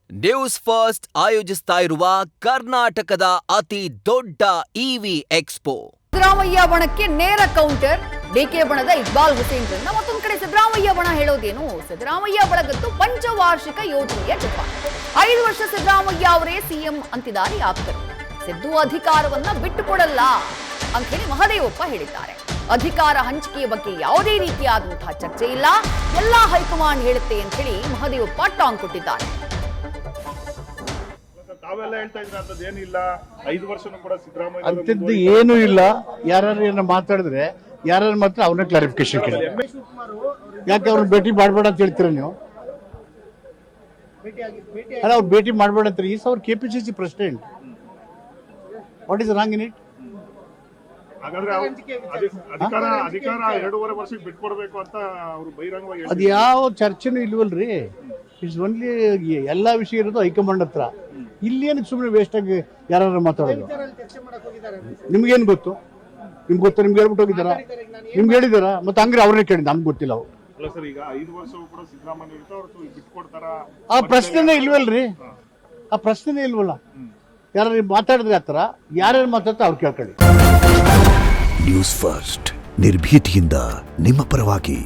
News first ಆಯೋಜಿಸ್ತಾ ಇರುವ ಕರ್ನಾಟಕದ ಅತಿ ದೊಡ್ಡ ಇವಿ ಎಕ್ಸ್ಪೋ. ಸಿದ್ದರಾಮಯ್ಯ ಬಣಕ್ಕೆ ನೇರ ಕೌಂಟರ್. ಡಿಕೆ ಬಣದ ಇಕ್ಬಾಲ್ ಹುಸೇನ್ ರನ್ನ ಮತ್ತೊಂದು ಕಡೆ ಸಿದ್ದರಾಮಯ್ಯ ಬಣ ಹೇಳೋದೇನು, ಸಿದ್ದರಾಮಯ್ಯ ಬಳಗದ್ದು ಪಂಚವಾರ್ಷಿಕ ಯೋಜನೆಯ ಜಪ. 5 ವರ್ಷ ಸಿದ್ದರಾಮಯ್ಯ ಅವರೇ ಸಿಎಂ ಅಂತಿದ್ದಾರೆ ಆಪ್ತರು. ಸಿದ್ದು ಅಧಿಕಾರವನ್ನ ಬಿಟ್ಟುಕೊಡಲ್ಲ ಅಂತ ಹೇಳಿ ಮಹದೇವಪ್ಪ ಹೇಳಿದ್ದಾರೆ. ಅಧಿಕಾರ ಹಂಚಿಕೆಯ ಬಗ್ಗೆ ಯಾವುದೇ ರೀತಿಯಾದಂತಹ ಚರ್ಚೆ ಇಲ್ಲ, ಎಲ್ಲಾ ಹೈಕಮಾಂಡ್ ಹೇಳುತ್ತೆ ಅಂತ ಹೇಳಿ ಮಹದೇವಪ್ಪ ಟಾಂಗ್ ಕೊಟ್ಟಿದ್ದಾರೆ. ತಾವೆಲ್ಲ ಹೇಳ್ತಾ ಇದ್ರೆ ಅಂತದ್ದು ಏನಿಲ್ಲ, 5 ವರ್ಷನೂ ಕೂಡ ಸಿದ್ದರಾಮಯ್ಯ ಅಂತದ್ದು ಏನೂ ಇಲ್ಲ. ಯಾರು ಮಾತಾಡಿದ್ರೆ ಯಾರು ಮಾತ್ರ ಅವ್ರನ್ನ ಕ್ಲಾರಿಫಿಕೇಶನ್ ಕೇಳಿ. ಯಾಕೆ ಅವ್ರನ್ನ ಭೇಟಿ ಮಾಡಬೇಡ ಅಂತ ಹೇಳ್ತೀರ ನೀವು? ಅಲ್ಲ, ಅವ್ರು ಭೇಟಿ ಮಾಡಬೇಡ ಅಂತಾರೆ. ಈಸ್ ಅವ್ರ KPCC president. What is wrong in it? ಹಾಗಾದ್ರೆ ಅಧಿಕಾರ 2.5 ವರ್ಷಕ್ಕೆ ಬಿಟ್ಕೊಡ್ಬೇಕು ಅಂತ ಅವರು ಬಹಿರಂಗವಾಗಿ ಅದು ಯಾವ ಚರ್ಚೆನೂ ಇಲ್ವಲ್ರಿ. ಇಟ್ಸ್ ಓನ್ಲಿ ಎಲ್ಲಾ ವಿಷಯ ಇರೋದು ಹೈಕಮಾಂಡ್ ಹತ್ರ. ಇಲ್ಲಿ ಏನಕ್ಕೆ ಸುಮ್ಮನೆ ವೇಸ್ಟ್ ಆಗಿ ಯಾರು ಮಾತಾಡೋದು? ನಿಮ್ಗೇನು ಗೊತ್ತು? ನಿಮ್ಗೆ ಗೊತ್ತಾ? ನಿಮ್ಗೆ ಹೇಳ್ಬಿಟ್ಟು ಹೋಗಿದ್ದಾರಾ? ನಿಮ್ಗೆ ಹೇಳಿದಾರಾ? ಮತ್ತೆ ಹಂಗ್ರೆ ಅವ್ರನ್ನೇ ಕೇಳಿ, ನಮ್ಗೆ ಗೊತ್ತಿಲ್ಲ. ಅವ್ರು ಅಲ್ಲ ಸರ್, ಈಗ 5 ವರ್ಷವೂ ಕೂಡ ಸಿದ್ದರಾಮಯ್ಯ ಬಿಟ್ಕೊಡ್ತಾರ? ಆ ಪ್ರಶ್ನೆನೇ ಇಲ್ವಲ್ರಿ. ಆ ಪ್ರಶ್ನೆನೇ ಇಲ್ವಲ್ಲ. ಯಾರು ಮಾತಾಡಿದ್ರೆ ಆತರ, ಯಾರ್ಯಾರು ಮಾತಾಡ್ತಾ ಅವ್ರು ಕೇಳ್ಕೊಳ್ಳಿ. ನ್ಯೂಸ್ ಫಸ್ಟ್ ನಿರ್ಭೀತಿಯಿಂದ ನಿಮ್ಮ ಪರವಾಗಿ.